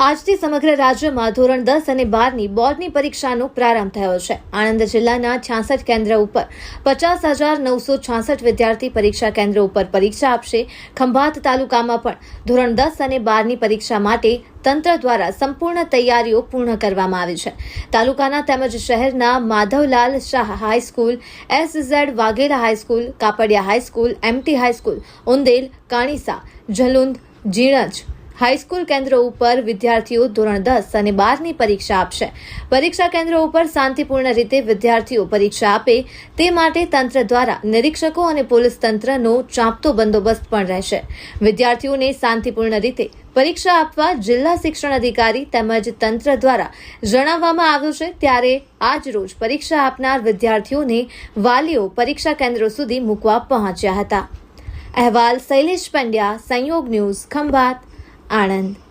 આજથી સમગ્ર રાજ્યમાં ધોરણ 10 અને 12ની બોર્ડની પરીક્ષાનો પ્રારંભ થયો છે। આણંદ જિલ્લાના 66 કેન્દ્ર ઉપર 50,966 વિદ્યાર્થી પરીક્ષા કેન્દ્ર ઉપર પરીક્ષા આપશે। ખંભાત તાલુકામાં પણ ધોરણ 10 અને 12ની પરીક્ષા માટે તંત્ર દ્વારા સંપૂર્ણ તૈયારીઓ પૂર્ણ કરવામાં આવી છે। તાલુકાના તેમજ શહેરના Madhavlal Shah high school, SZ Vaghela high school, Kapadia high school, MT high school, Undel, Kanisa, Zalund, Jinaj high school કેન્દ્રો ઉપર વિદ્યાર્થીઓ ધોરણ 10 અને 12ની પરીક્ષા આપશે। પરીક્ષા કેન્દ્રો ઉપર શાંતિપૂર્ણ રીતે વિદ્યાર્થીઓ પરીક્ષા આપે તે માટે તંત્ર દ્વારા નિરીક્ષકો અને પોલીસ તંત્રનો ચાંપતો બંદોબસ્ત પણ રહેશે। વિદ્યાર્થીઓને શાંતિપૂર્ણ રીતે પરીક્ષા આપવા જિલ્લા શિક્ષણ અધિકારી તેમજ તંત્ર દ્વારા જણાવવામાં આવ્યું છે। ત્યારે આજ રોજ પરીક્ષા આપનાર વિદ્યાર્થીઓને વાલીઓ પરીક્ષા કેન્દ્રો સુધી મૂકવા પહોંચ્યા હતા। અહેવાલ શૈલેષ પંડ્યા, સંયોગ ન્યૂઝ, ખંભાત, આણંદ।